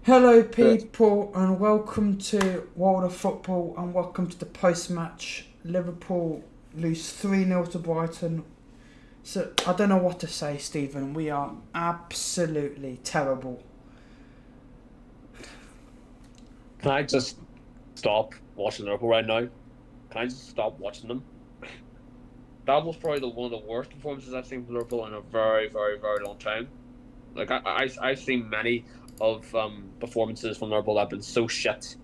Hello, But people, and welcome to World of Football, and welcome to the post-match. Liverpool lose 3-0 to Brighton. So I don't know what to say, Stephen. We are absolutely terrible. can I just stop watching Liverpool right now? Can I just stop watching them? That was probably one of the worst performances I've seen from Liverpool in a very, very, very long time. Like I've seen many of performances from Liverpool that have been so shit.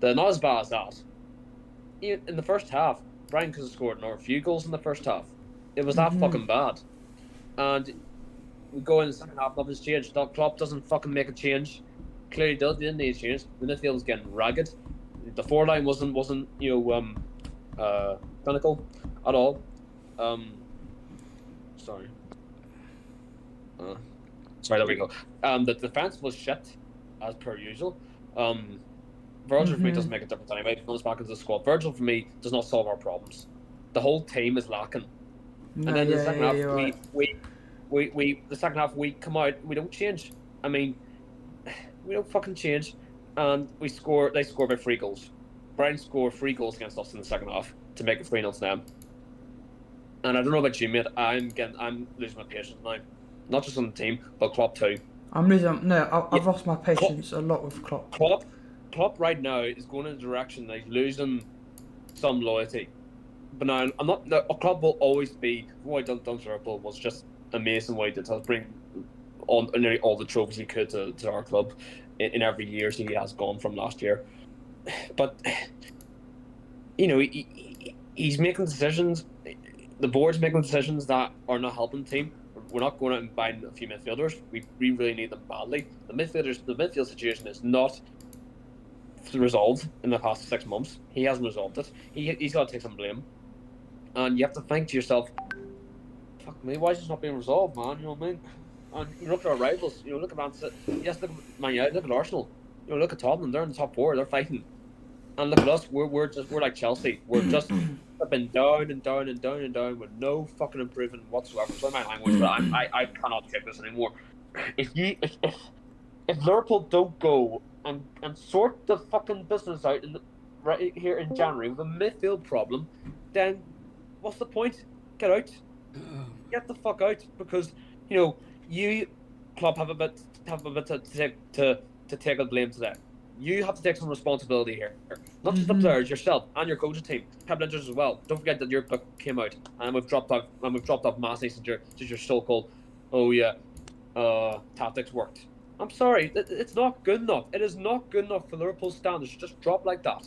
They're not as bad as that. In the first half, Brian could have scored another few goals in the first half. It was that fucking bad. And we go in the second half, nothing's changed. Klopp doesn't fucking make a change. Clearly does. He didn't need a change. The midfield was getting ragged. The four line wasn't clinical at all. Um, sorry. Uh, sorry. There we go. The defense was shit as per usual. Um, Virgil for me doesn't make a difference anyway. He comes back into the squad. Virgil for me does not solve our problems. The whole team is lacking. And No, then in the yeah, second yeah, half, you're right. the second half we come out, we don't change. I mean, we don't fucking change, and we score. They score by 3 goals. Brian scored 3 goals against us in the second half to make it 3-0 to them. And I don't know about you, mate. I'm losing my patience now. Not just on the team, but Klopp too. I'm losing. No, Yeah, I've lost my Klopp, patience a lot with Klopp. Klopp, Klopp right now is going in a direction that he's losing some loyalty. But now I'm not. No, Klopp will always be. What he done to Liverpool was just amazing. What he did to bring on nearly all the trophies he could to our club in every year he has gone from last year. But he's making decisions. The board's making decisions that are not helping the team. We're not going out and buying a few midfielders. We really need them badly. The midfield situation is not resolved in the past 6 months. He hasn't resolved it. He's got to take some blame, and you have to think to yourself, "Fuck me, why is this not being resolved, man?" You know what I mean? And you look at our rivals. Look at Man City. Yes, look at Man United. Look at Arsenal. Look at Tottenham. They're in the top four. They're fighting. And look at us. We're like Chelsea. We're just been down and down and down and down with no fucking improvement whatsoever. Sorry my language, but I cannot take this anymore. If Liverpool don't go and sort the fucking business out right here in January with a midfield problem, then what's the point? Get out. Get the fuck out, because you Klopp have a bit to take the blame today. You have to take some responsibility here, not just the players, yourself and your coaching team, Pep Linders as well. Don't forget that your book came out, and we've dropped off massively since your so-called oh yeah tactics worked. I'm sorry, it's not good enough. It is not good enough for Liverpool standards to just drop like that.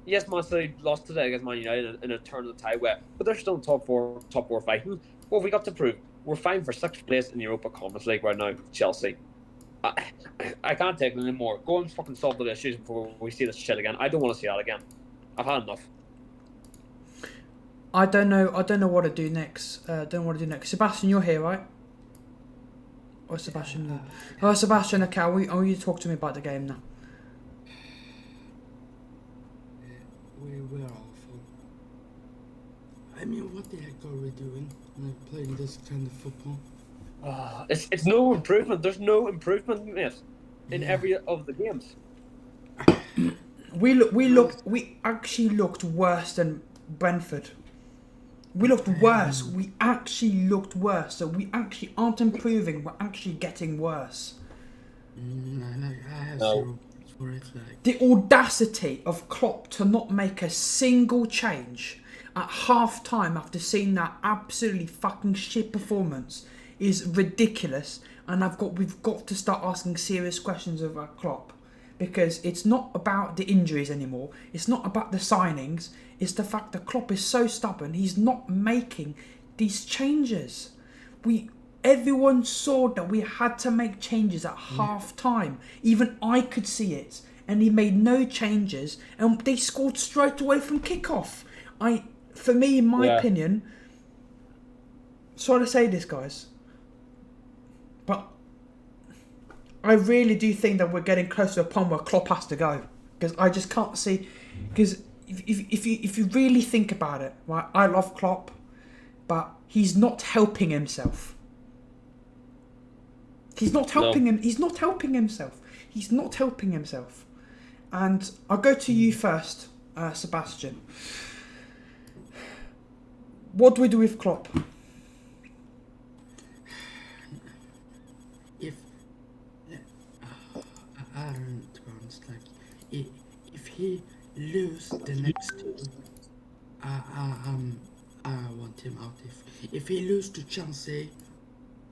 Yes, Man City lost today against Man United in a turn of the tide way, but they're still in top four fighting. What have we got to prove? We're fighting for sixth place in the Europa Conference League right now, Chelsea. I, I can't take it anymore. Go and fucking solve the issues before we see this shit again. I don't want to see that again. I've had enough. I don't know. I don't know what to do next. Don't know what to do next. Sebastian, you're here, right? Or Sebastian? Oh, Sebastian. Okay, I want you to talk to me about the game now. We're awful. I mean, what the heck are we doing playing this kind of football? It's no improvement. There's no improvement, mate, in Yeah. every of the games. Well, We actually looked worse than Brentford. We looked worse. um, We actually looked worse. So we actually aren't improving. We're actually getting worse. I have No. 0 points for it. Like, The audacity of Klopp to not make a single change at half time after seeing that absolutely fucking shit performance is ridiculous. And we've got to start asking serious questions of our Klopp, because it's not about the injuries anymore. It's not about the signings. It's the fact that Klopp is so stubborn. He's not making these changes. Everyone saw that we had to make changes at half time. Even I could see it, and he made no changes, and they scored straight away from kickoff. For me, in my Yeah. opinion, sorry to say this, guys, but I really do think that we're getting close to a point where Klopp has to go, because I just can't see. Because if you really think about it, right, I love Klopp, but he's not helping himself. He's not helping him. He's not helping himself. He's not helping himself. And I'll go to you first, Sebastian. What do we do with Klopp? If I don't, to be honest, like if he lose the next two, I want him out. If he lose to Chelsea,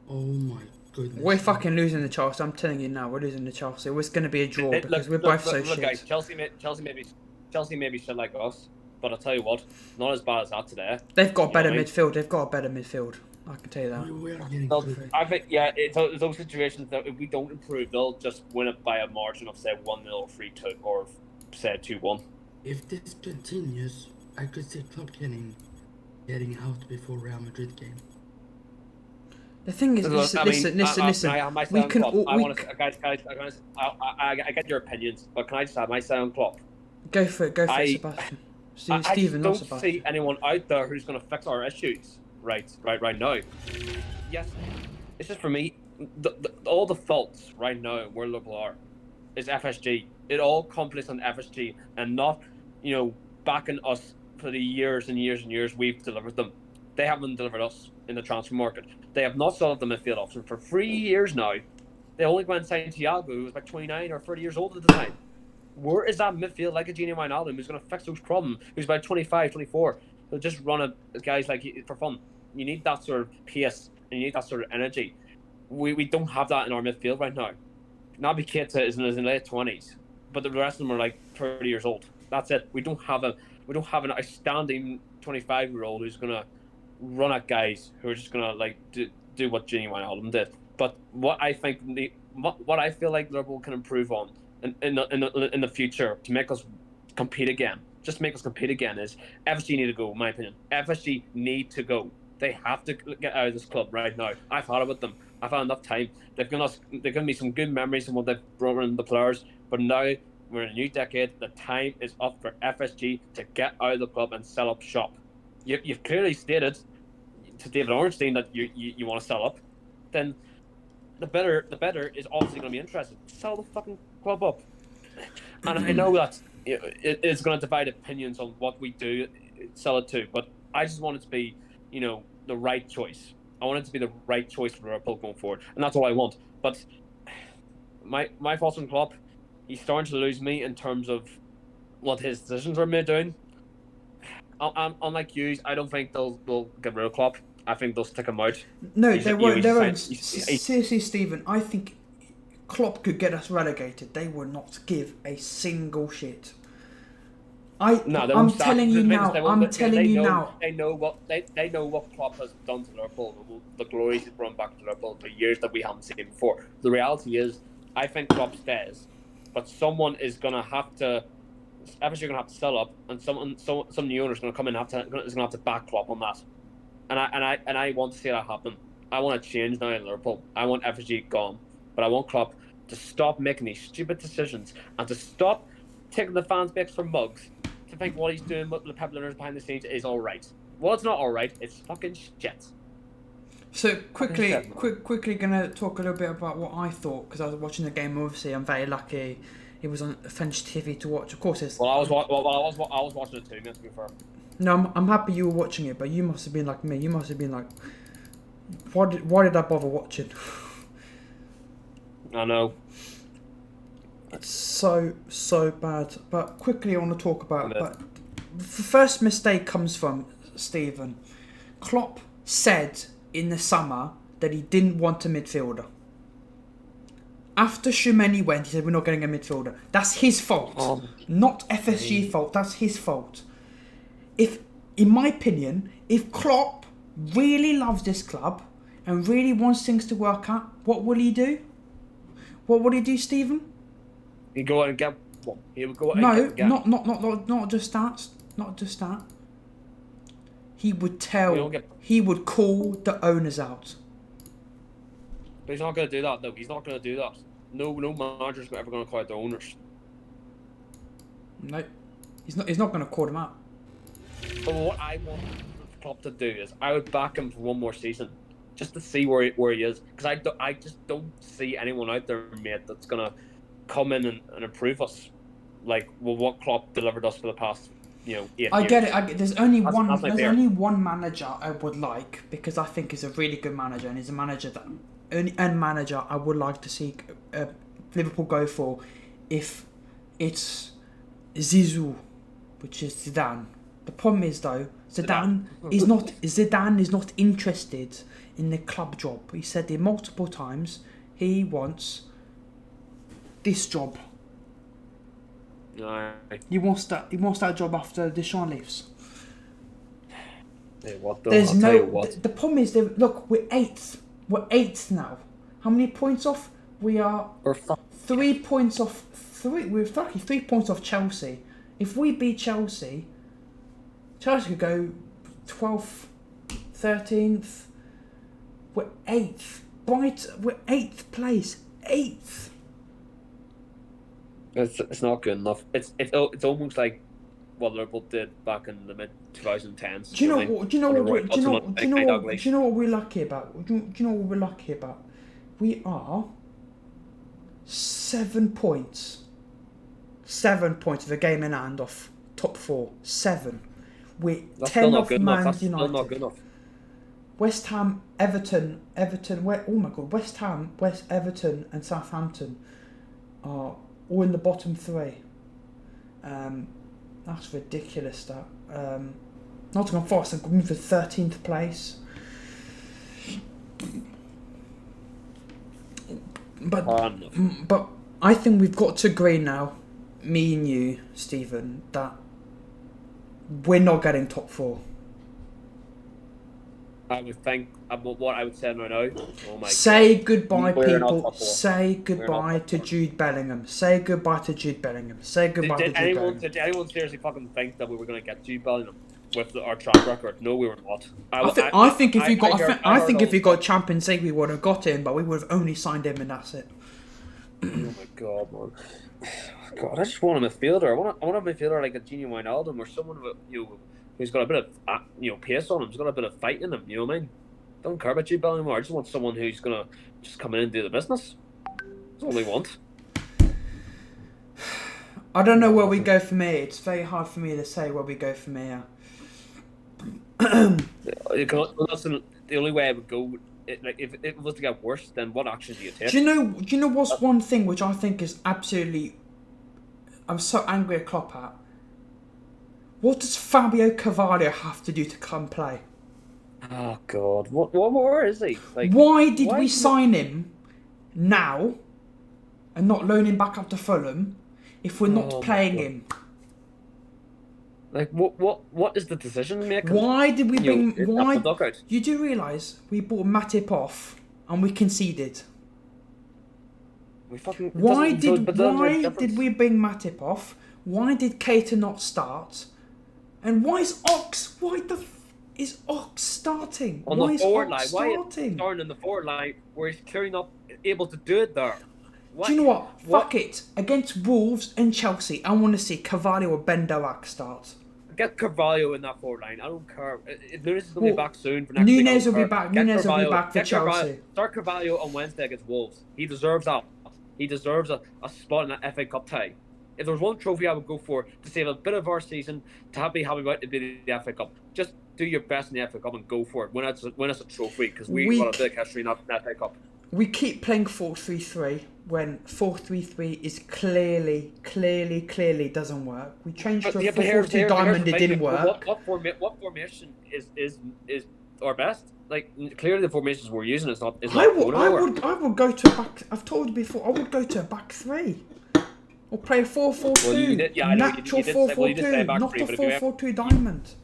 oh my goodness. We're fucking losing the Chelsea. I'm telling you now, we're losing the Chelsea. It's going to be a draw because we're both so shit. Guys, Chelsea may be shit like us, but I'll tell you what, not as bad as that today. They've got better midfield. They've got a better midfield. I can tell you that. We are getting I think, it's those situations that if we don't improve, they'll just win it by a margin of, say, 1-0 or 3-2 or, say, 2-1. If this continues, I could see Klopp getting out before Real Madrid game. The thing is, listen. We can all. Guys, I get your opinions, but can I just have my say on Klopp? Go for it, Sebastian. Stephen, I don't see anyone out there who's going to fix our issues right now. Yes, it's just for me. All the faults right now where Liverpool are is FSG. It all comes on FSG and not, backing us for the years and years and years we've delivered them. They haven't delivered us in the transfer market. They have not solved the midfield option for 3 years now. They only went and signed Thiago, who was like 29 or 30 years old at the time. Where is that midfield like a Gini Wijnaldum who's going to fix those problems? Who's about 25, 24? They'll just run at guys like for fun. You need that sort of pace and you need that sort of energy. We don't have that in our midfield right now. Naby Keita is in his late 20s, but the rest of them are like 30 years old. That's it. We don't have an outstanding 25-year-old who's going to run at guys who are just going to do what Gini Wijnaldum did. But what I think what I feel like Liverpool can improve on in the future to make us compete again, just make us compete again, is FSG need to go, in my opinion. FSG need to go. They have to get out of this club right now. I've had it with them. I've had enough time. They've given me some good memories of what they've brought in the players, but now we're in a new decade. The time is up for FSG to get out of the club and sell up shop. You've clearly stated to David Ornstein that you want to sell up. Then the better is obviously going to be interested. Sell the fucking club up. And I know that it's going to divide opinions on what we do, sell it to, but I just want it to be, the right choice. I want it to be the right choice for Liverpool going forward, and that's all I want. But my thoughts on Klopp, he's starting to lose me in terms of what his decisions are made doing. Unlike you, I don't think they'll get rid of Klopp. I think they'll stick him out. No, they won't. Seriously, Stephen, I think Klopp could get us relegated. They will not give a single shit. I'm telling you now. They know what Klopp has done to Liverpool. The glories he's brought back to Liverpool for years that we haven't seen before. The reality is, I think Klopp stays, but someone is gonna have to. FSG are gonna have to sell up, and some new owners gonna come in is gonna have to back Klopp on that. And I want to see that happen. I want to change now in Liverpool. I want FSG gone, but I want Klopp to stop making these stupid decisions and to stop taking the fans' backs for mugs. To think what he's doing with the Pep Linders behind the scenes is all right. Well, it's not all right. It's fucking shit. So quickly gonna talk a little bit about what I thought, because I was watching the game. Obviously, I'm very lucky. It was on French TV to watch. Of course, it's. Well, I was watching it too. To be fair. No, I'm happy you were watching it, but you must have been like me. You must have been like, why did I bother watching? I know. It's so bad. But quickly, I want to talk about. But the first mistake comes from Stephen. Klopp said in the summer that he didn't want a midfielder. After Tchouaméni went, he said we're not getting a midfielder. That's his fault, not FSG fault. That's his fault. In my opinion, if Klopp really loves this club and really wants things to work out, what will he do? What would he do, Stephen? He'd go out and get one. He would go out and get not just that. Not just that. He would he would call the owners out. But he's not going to do that, though. He's not going to do that. No manager's ever going to call out the owners. No, he's not going to call them out. But what I want Klopp to do is, I would back him for one more season. just to see where he is, because I just don't see anyone out there, mate, that's gonna come in and improve us, like what Klopp delivered us for the past 8 years. I get it. There's only That's there's only one manager I would like, because I think he's a really good manager, and he's a manager that only manager I would like to see Liverpool go for, if it's Zizou, which is Zidane. The problem is though, Zidane is not interested in the club job. He said it multiple times. He wants this job. No. He wants that job after Deschamps leaves. Yeah, what though? There's I'll tell you what. The problem is that, look, we're eighth. We're eighth now. How many points off? We are 3 points off. We're 3 points off Chelsea. If we beat Chelsea, Chelsea could go 12th, 13th. We're eighth. We're eighth place. Eighth. It's not good enough. It's almost like what Liverpool did back in the mid 2010s. Do you know what we're lucky about? Do you know what we're lucky about? We are 7 points. 7 points of a game in hand off top 4. 7. We're That's 10 still not off good Man enough. That's United. still not good enough. West Ham, Everton. Oh my God! West Ham, Everton, and Southampton are all in the bottom 3. That's ridiculous. That Nottingham Forest have moved to 13th place. But I think we've got to agree now, me and you, Stephen, that we're not getting top 4. I would think what I would say right now. Oh my Say God. goodbye, We're not people. top 4. Say goodbye to Jude Bellingham. Say goodbye to Jude Bellingham. Say goodbye to Jude Bellingham. Did anyone seriously fucking think that we were going to get Jude Bellingham with our track record? No, we were not. I think if you got Champions League, we would have got him, but we would have only signed him, and that's it. Oh my God, man! God, I just want a midfielder. I want a midfielder like a Gini Wijnaldum or someone with, who's got a bit of pace on him. Who's got a bit of fight in him. You know what I mean? Don't care about Jude Bellingham. I just want someone who's gonna just come in and do the business. That's all we want. I don't know where we go from here. It's very hard for me to say where we go from here. The only way I would go, if it was to get worse, then what action do you take? Do you know what's one thing which I think is absolutely, I'm so angry at Klopp at? What does Fabio Carvalho have to do to come play? Oh God, where is he? Like, why did we sign him now and not loan him back up to Fulham if we're not playing him? Like what is the decision making? Why did we bring? Why you do realise we bought Matip off and we conceded? Why did we bring Matip off? Why did Keita not start? And why is Ox? Is Ox starting? On the forward line? Why is he starting on the forward line where he's clearly not able to do it there? Do you know what? Fuck it. Against Wolves and Chelsea, I want to see Carvalho or Ben Doak start. Get Carvalho in that forward line. I don't care. Nunes is going to be back soon for next week. Nunes will be back. Nunes will be back for Chelsea. Start Carvalho on Wednesday against Wolves. He deserves that. He deserves a spot in that FA Cup tie. If there's one trophy I would go for to save a bit of our season, to be happy about, it'd be the FA Cup. Just do your best in the FA Cup and go for it. Win us a trophy, because we got a bit of history in that FA Cup. We keep playing 4-3-3 when 4-3-3 is clearly doesn't work. We changed to a 4-4-2 diamond, it didn't work. What formation is our best? Like, clearly the formations we're using is not. I would go to a back. I've told you before. I would go to a back 3. Or play a 4-4-2. Natural 4-4-2, not a 4-4-2 diamond.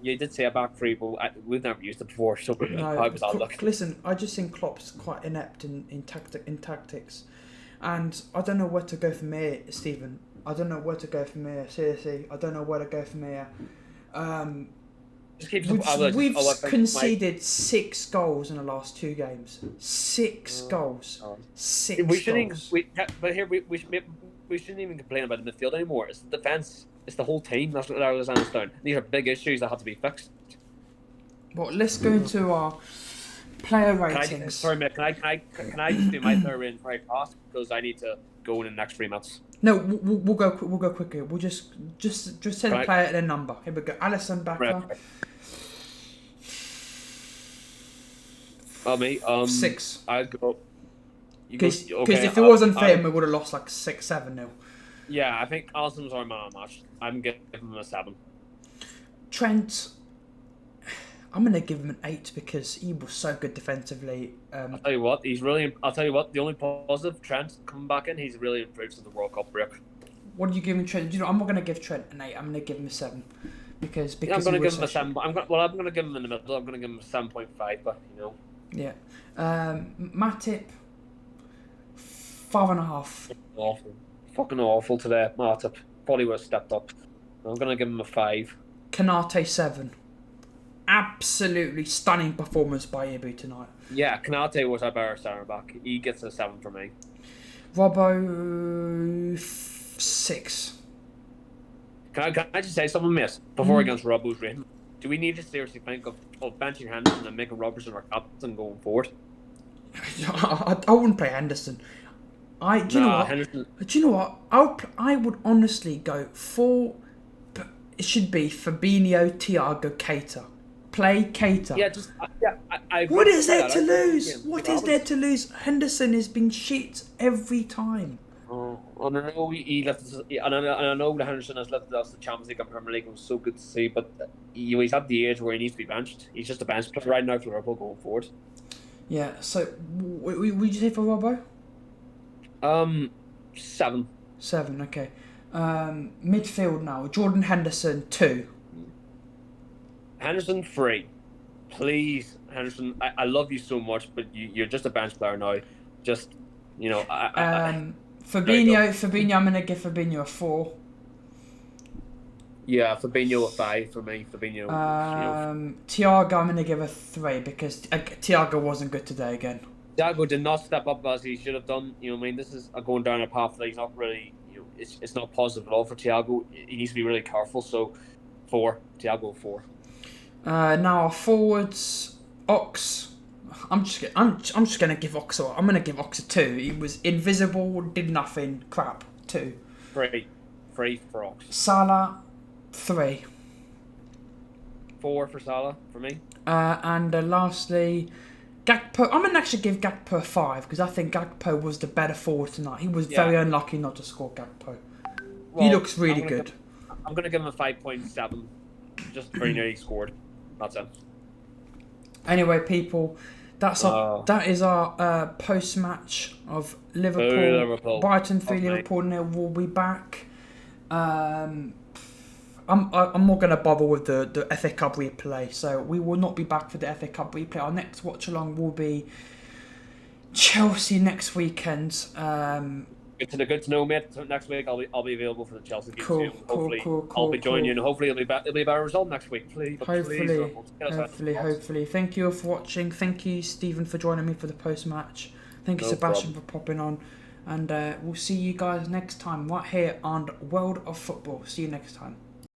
You did say a back 3, but we've never used it before, so I was out lucky. Listen, I just think Klopp's quite inept in tactics. And I don't know where to go from here, Stephen. I don't know where to go from here, seriously. I don't know where to go from here. We've conceded 6 goals in the last 2 games. 6 goals. 6 goals. We shouldn't even complain about the midfield anymore. It's the defence. It's the whole team. That's what I was understanding. These are big issues that have to be fixed. Well, let's go into our Player Can I, ratings. sorry, mate. Can I just do my player rating very fast because I need to go in the next 3 months. No, we'll go. We'll go quicker. We'll just say the Right. player and a number. Here we go. Alisson Becker. Right. Me. 6. I'd go. You go. Because Okay. if it wasn't fair, we would have lost like 6-7-0. Yeah, I think Alisson was our man of the match. I'm giving him a 7. Trent, I'm gonna give him an 8 because he was so good defensively. I'll tell you what, I'll tell you what. The only positive, Trent coming back in, he's really improved since the World Cup break. What are you giving Trent? You know, I'm not gonna give Trent an 8. I'm gonna give him a 7 because I'm going to he give was him a so 7. I'm going to give him in the middle. I'm going to give him a 7.5. But you know. Yeah. Matip, 5.5. Awful. Fucking awful today, Matip. Probably would have stepped up. I'm going to give him a 5. Kanate, 7. Absolutely stunning performance by Ibu tonight. Yeah, Kanate was our better centre back. He gets a 7 from me. Robbo, 6. Can I just say something, miss? Before we get into Robbo's rating, do we need to seriously think of benching Henderson and making Robertson our captain going forward? I wouldn't play Henderson. Do you know what? Henderson. Do you know what? I would honestly go for. It should be Fabinho, Thiago, Keita. Play Keita. Yeah, just What is there to lose? What is there to lose? Henderson has been shit every time. Oh, and I know he left us, and I know that Henderson has left us the Champions League and Premier League. It was so good to see, but he's at the age where he needs to be benched. He's just a bench player right now for Liverpool going forward. Yeah. So, would you say for Robbo? 7. 7. Okay. Midfield now. Jordan Henderson, 2. Henderson 3. Please, Henderson. I love you so much, but you're just a bench player now. Just Fabinho, I'm gonna give Fabinho a 4. Yeah, Fabinho a 5 for me. Fabinho. Thiago, I'm gonna give a 3 because Thiago wasn't good today again. Thiago did not step up as he should have done. You know, what I mean, this is going down a path that he's not really. You know, it's not positive at all for Thiago. He needs to be really careful. So, 4. Thiago 4. Now our forwards, Ox. I'm just gonna give Ox. I'm gonna give Ox a 2. He was invisible, did nothing, crap. 2. 3 for Ox. Salah, 3. 4 for Salah for me. And lastly, Gakpo. I'm gonna actually give Gakpo a 5 because I think Gakpo was the better forward tonight. He was very unlucky not to score. Gakpo. He looks really good. I'm gonna give him a 5.7. Just very nearly scored. That's it. Anyway, people, that is our post-match of Liverpool. Brighton 3, Liverpool 0. We'll be back. I'm not going to bother with the FA Cup replay, so we will not be back for the FA Cup replay. Our next watch along will be Chelsea next weekend. Good to know, mate. So next week I'll be available for the Chelsea game too. Hopefully I'll be joining you, and hopefully it'll be a better result next week. Hopefully. Thank you all for watching. Thank you, Stephen, for joining me for the post-match. Thank you, Sebastian, for popping on, and we'll see you guys next time right here on World of Football. See you next time.